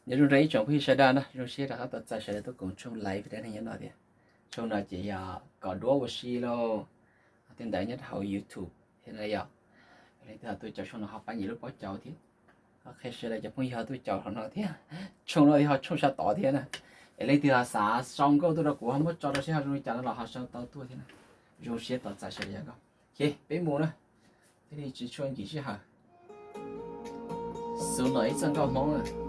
nếu chúng thấy trong khi sẽ đa nó chúng sẽ là các tại sẽ tôi cũng trong live để này nói đi trong là chỉ có đua của xí lo tên đại nhất hậu YouTube hiện nay giờ lấy từ tôi chọn trong nó học bao nhiêu lúc có chọn thế khi sẽ là chọn giờ tôi chọn nó thế trong nó thì họ trong sao tỏ thế này lấy từ xã xong câu tôi đã cũng không có cho nó sẽ học trong chọn là họ sao tao tôi thế này chúng sẽ tỏ tại sẽ là cái ok bên mua nữa thế thì chỉ cho anh chỉ hả số nói chân cao mong rồi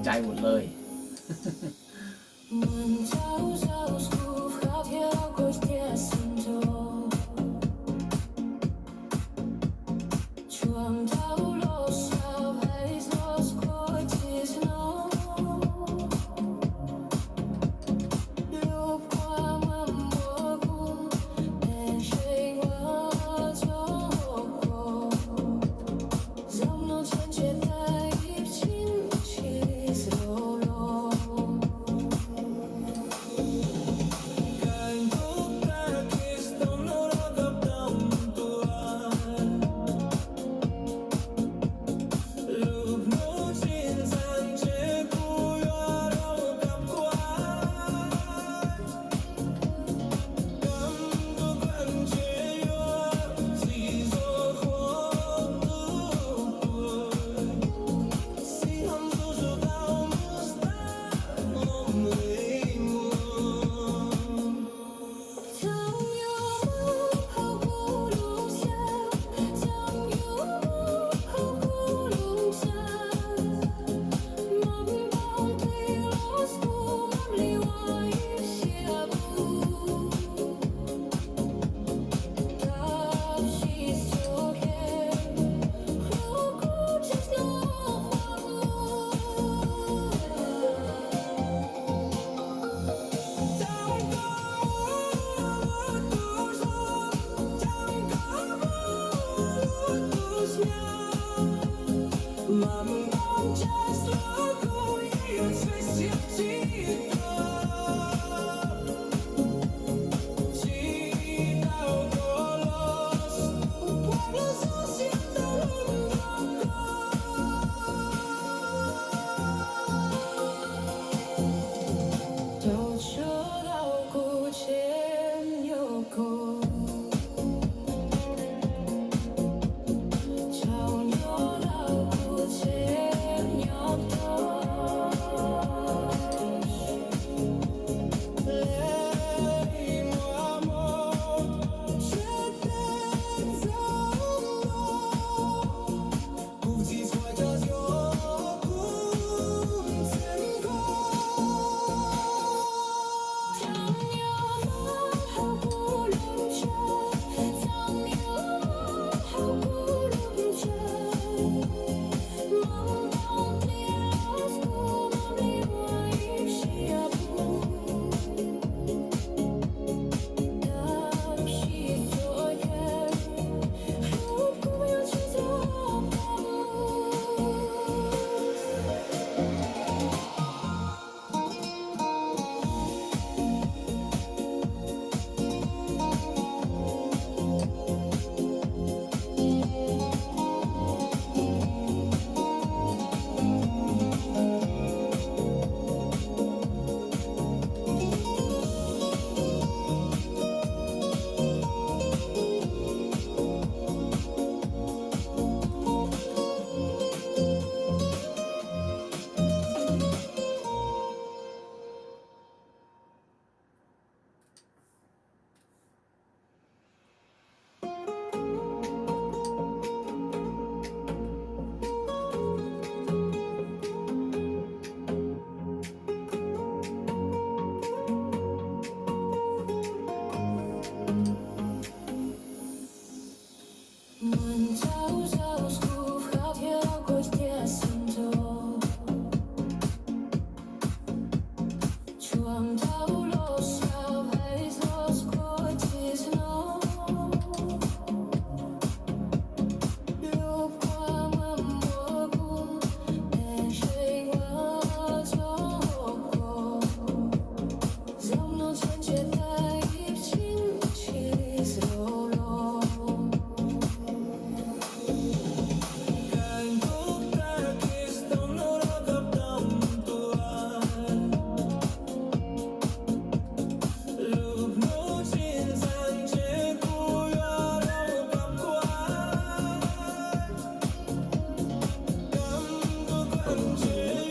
ใจหมดเลย Dòng nó chân trên tay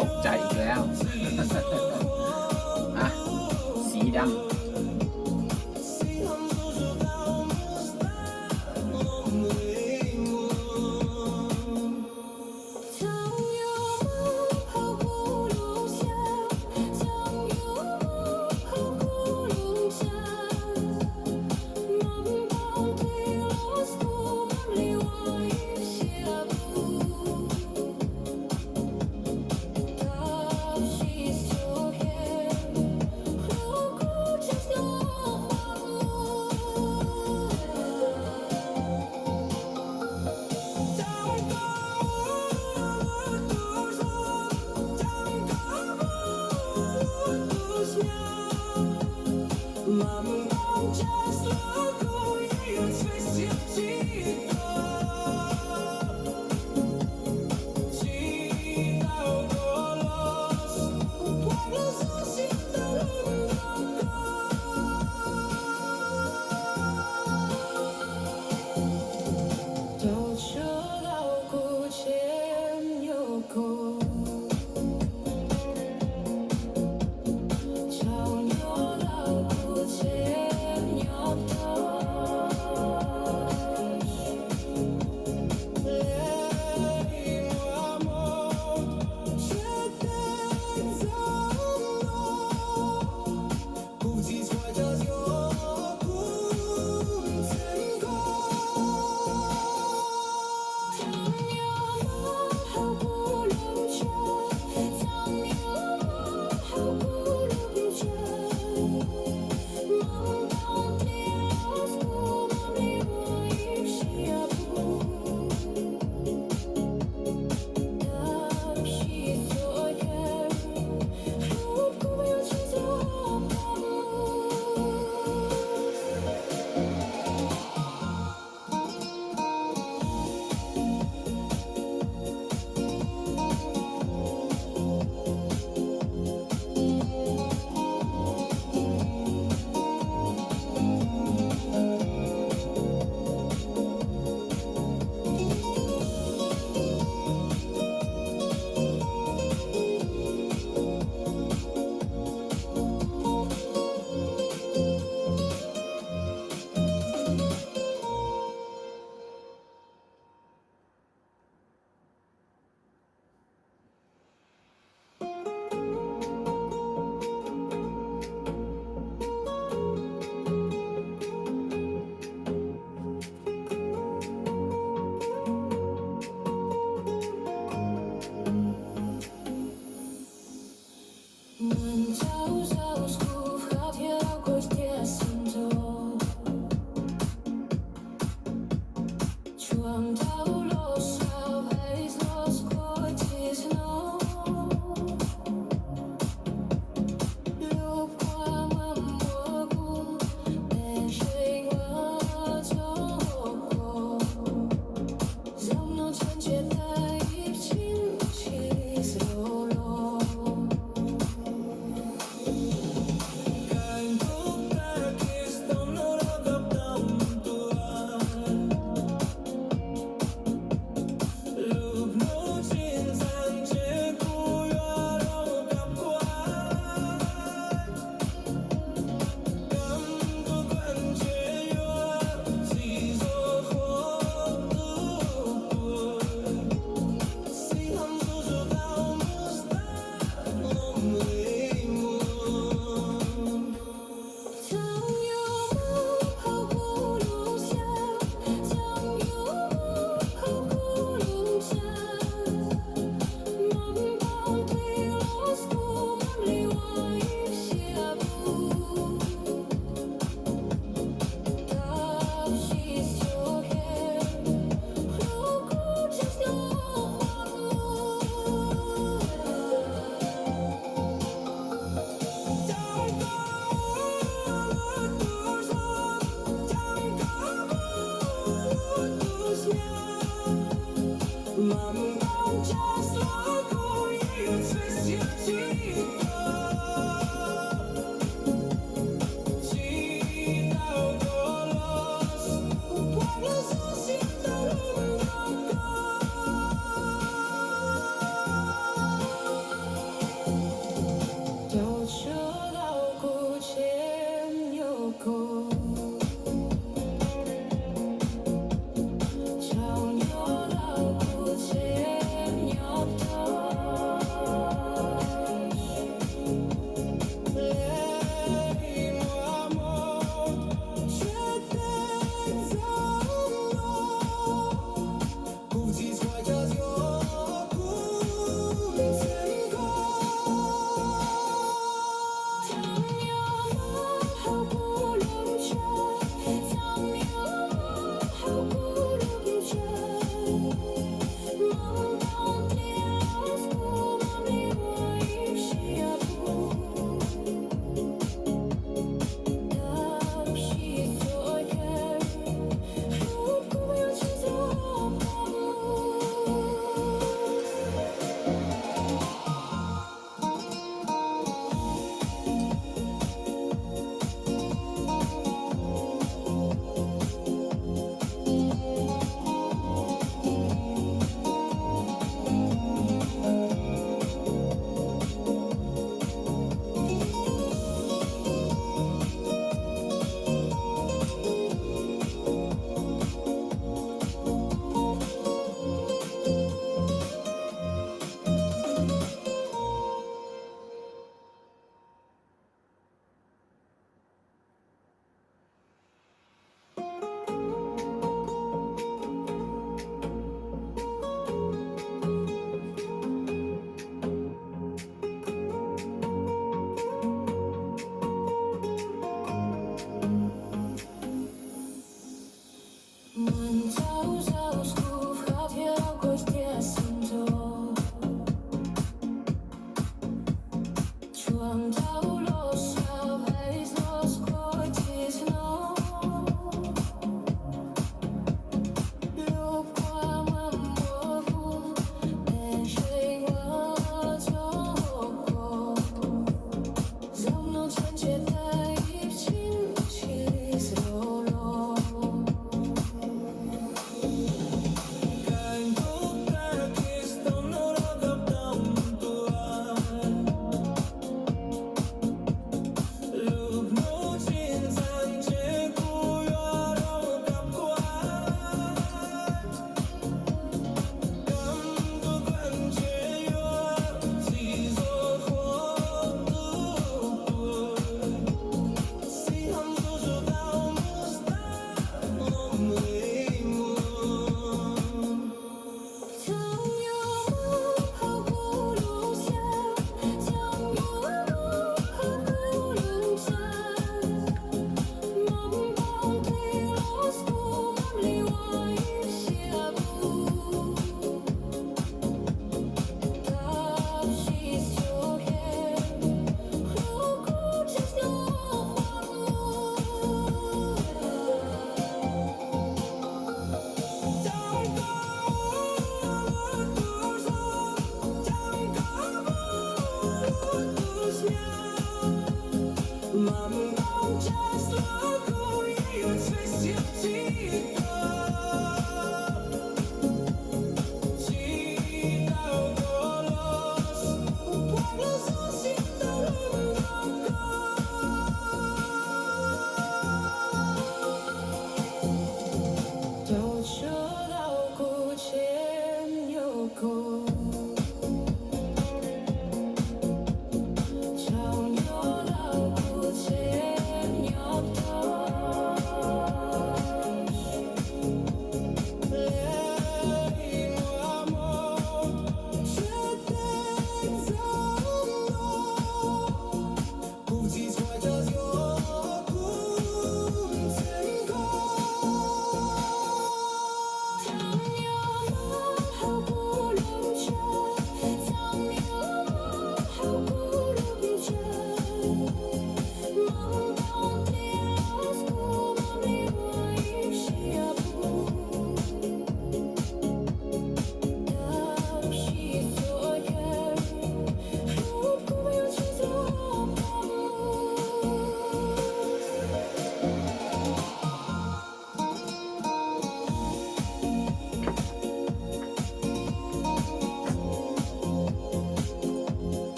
ตกใจอีกแล้ว อ่ะสีดำ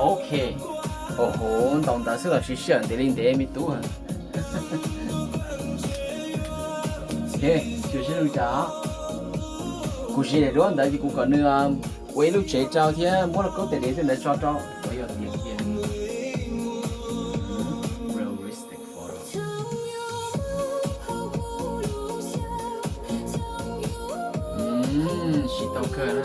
OK，哦，懂得是个学校的领带没多。OK，就是这样。故事này đó tại vì cũng có nữa quay lúc chế trao thì mỗi lần có thể đến là cho có nhiều tiền tiền realistic photo she don't care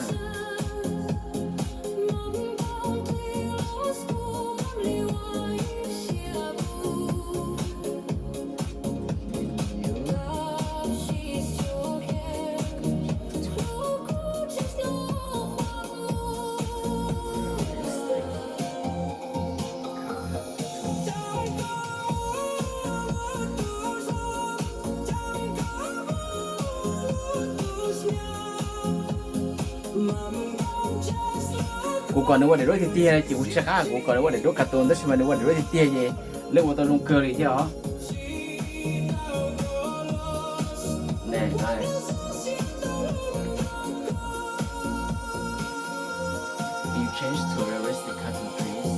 กูก่อนนึกว่าเดี๋ยวรถที่เตี้ยจิ๋วชักกูก่อนนึกว่าเดี๋ยวรถการ์ตูนแต่ใช่ไหมนึกว่าเดี๋ยวรถที่เตี้ยเย่เรื่องว่าตอนลงเกลือที่เหรอแน่ใช่ You change to realistic cartoon please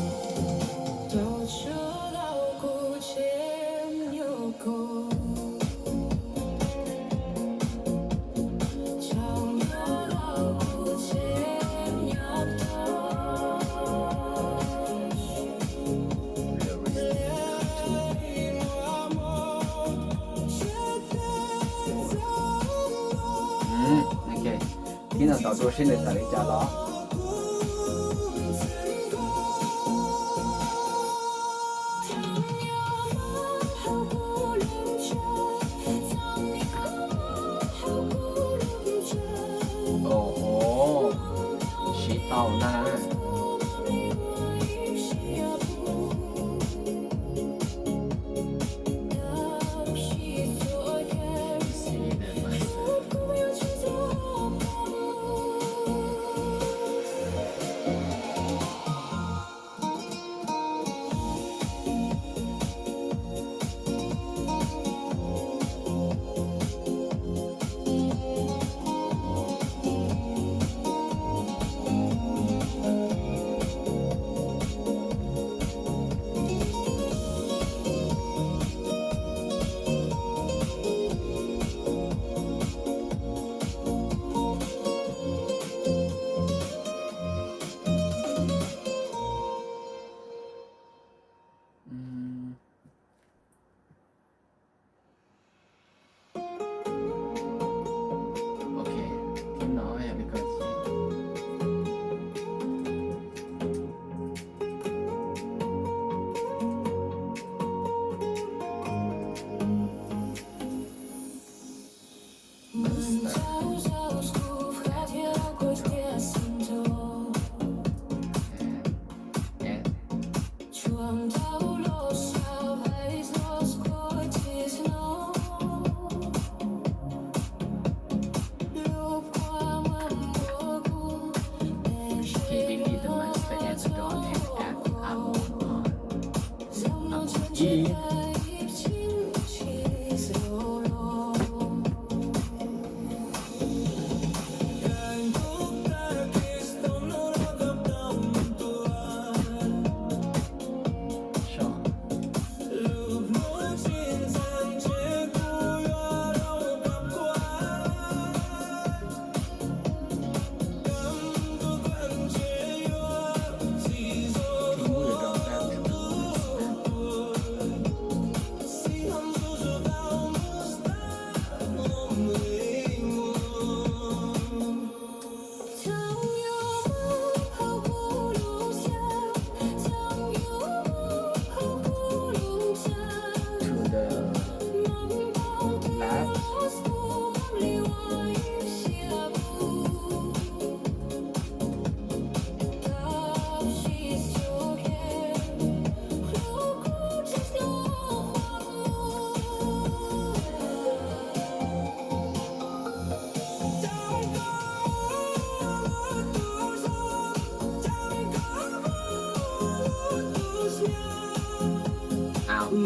听到导出新的打雷家了。哦，洗到那。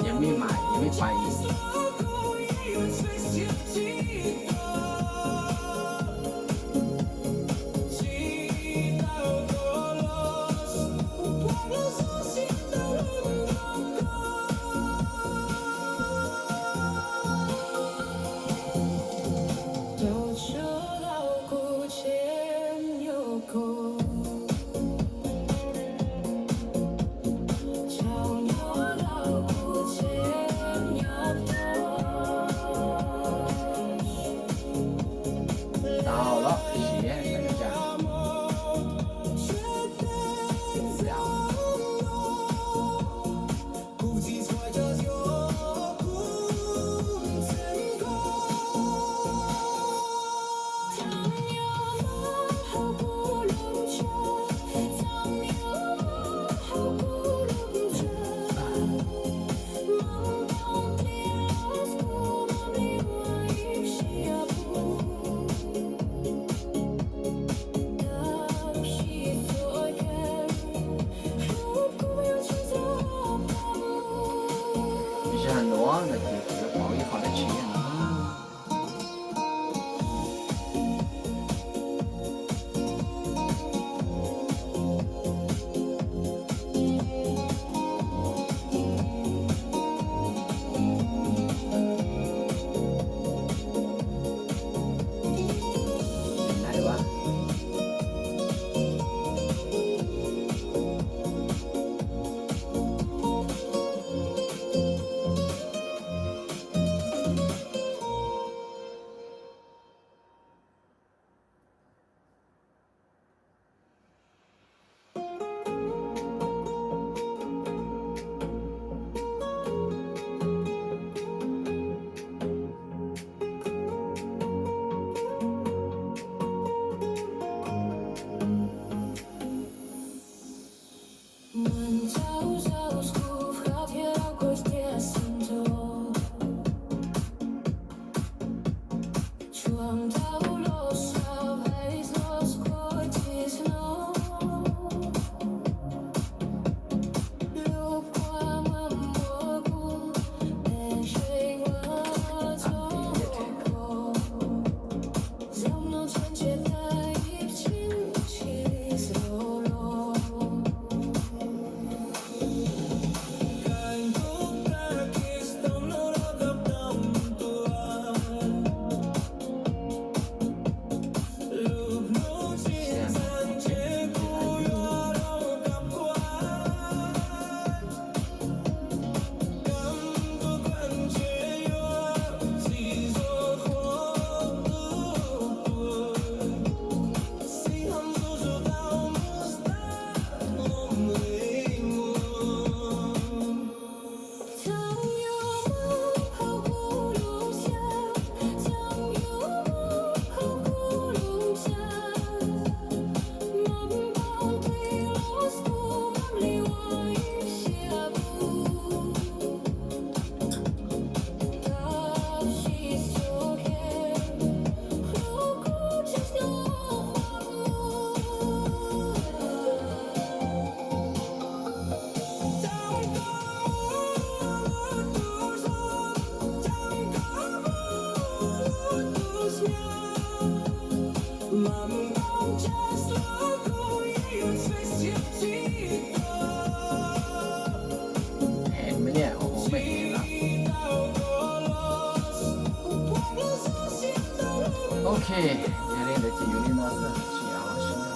ยังไม่มายังไม่ไปอีก OK，今天的节目呢是这样是的。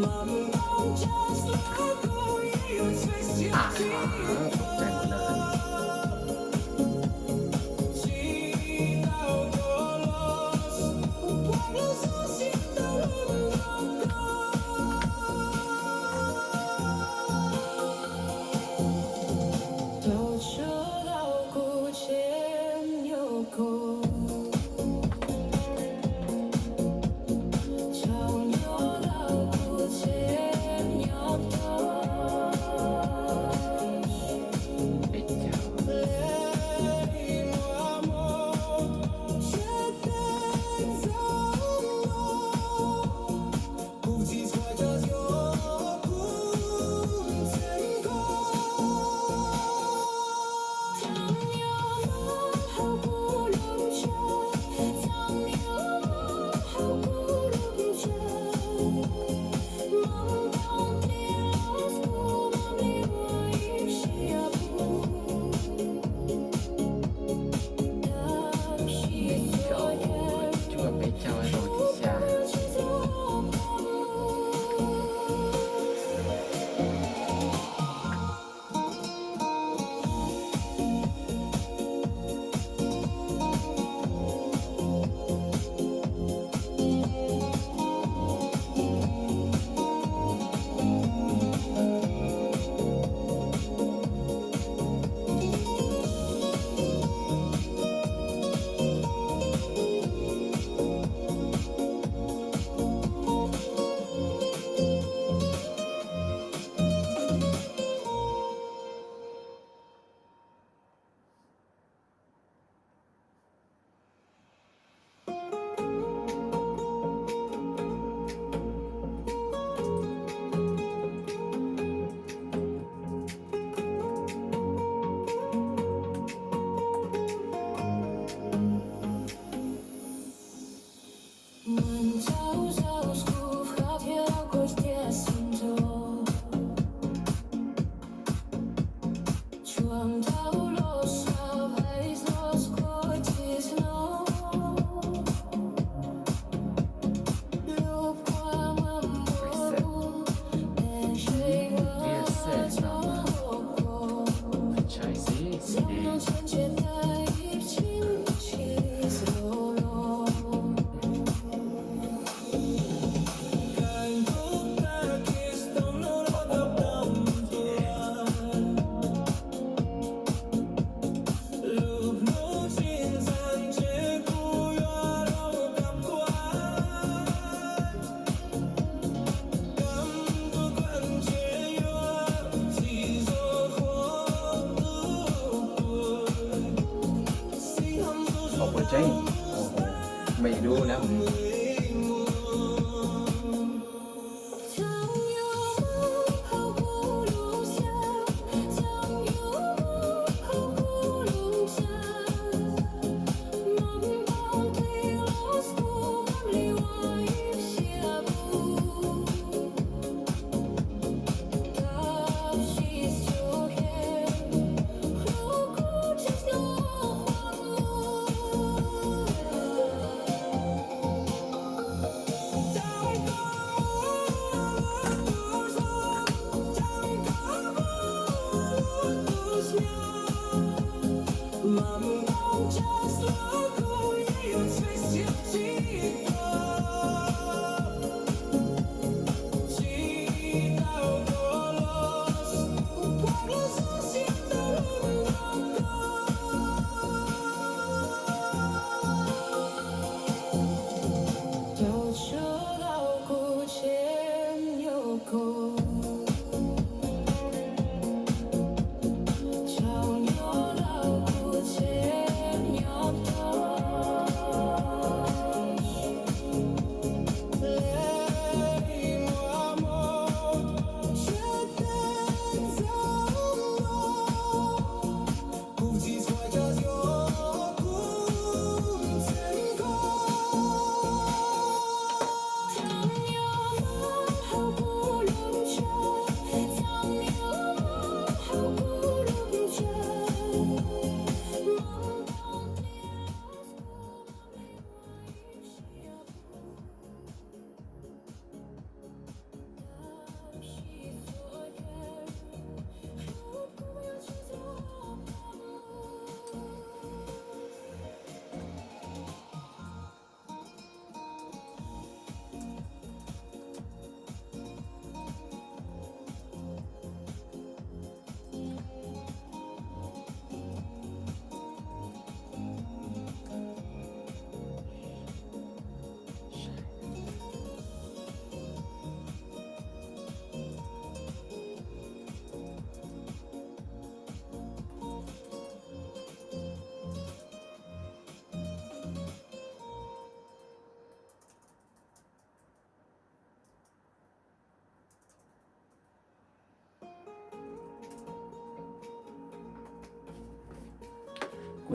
啊哈，ตกใจหมดเลย都知道顾前有过，常有到顾前有过。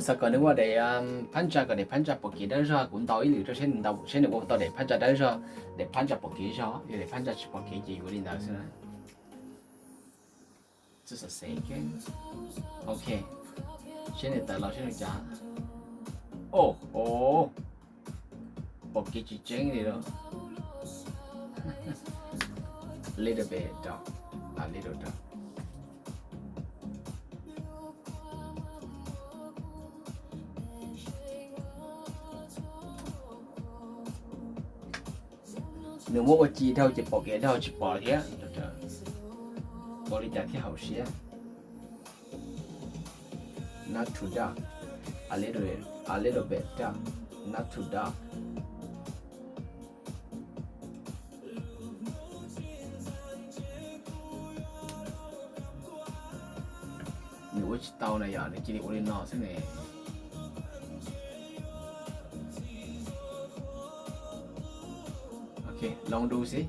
sao còn nếu mà để phán trả để phán trả bậc kỳ đó ra cũng tao ý liệu cho sẽ được tao để phán trả đó ra để phán trả bậc kỳ ra để phán trả bậc kỳ gì của linh đạo xưa just a second okay sẽ để tại lo sẽ được trả oh bậc kỳ chỉ chén đi rồi little bit down a little down nếu mà chỉ theo chỉ bỏ cái theo chỉ bỏ thế bỏ đi trả thì hậu xía not too dark a little bit dark not too dark nếu chỉ tao này giờ để chỉ đi uống nó thế này ok lองดูสิ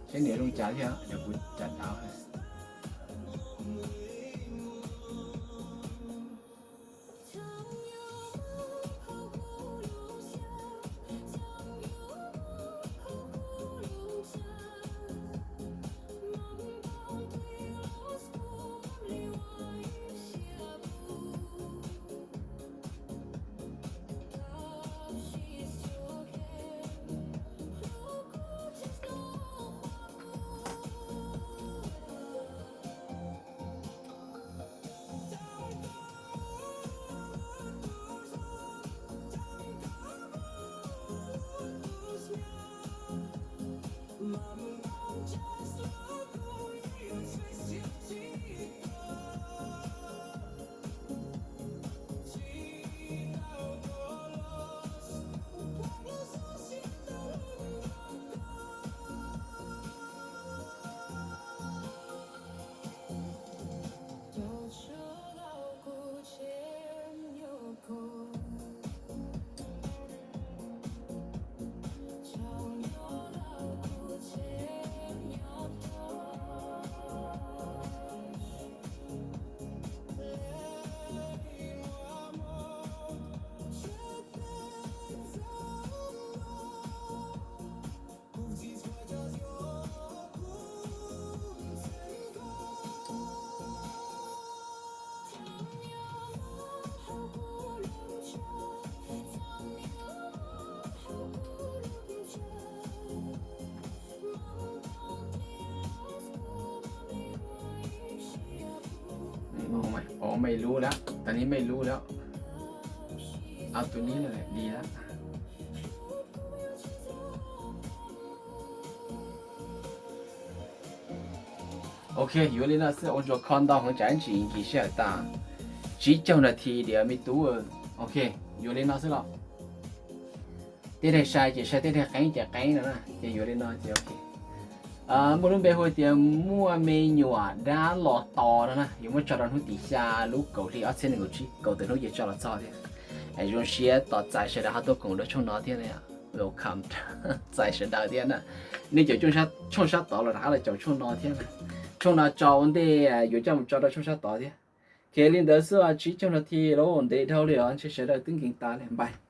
ใช้เหนือลงจ่ายเถอะเดี๋ยวกูจัดเอาให้ไม่รู้แล้วตอนนี้ไม่รู้แล้วเอาตัวนี้เลยดีแล้วโอเคอยู่เลยนะ是我就看到很展示一下的只讲的题的没读โอเคอยู่เลยนะ是了这台sai chỉ sai这台cái nữa thìอยู่เลยนะthì ok một lần bây giờ mua mê nhòa đã lọt to đó nè, nhưng mà cho nó hút đi xa lúc cầu thì ở trên này cầu từ lúc giờ cho nó cho thì, ai dùng xe tọt chạy xe đã hát tôi cũng được trong nó thế này à, welcome chạy xe đầu tiên nè, nếu giờ trong sát tọt là đã là trong nó thế này, trong nó cho vấn đề giờ cho nó trong sát tọt thế, khi lên đó xưa chỉ trong nó thì nó vấn đề thôi liền, chỉ sẽ là tính kinh ta này, bye.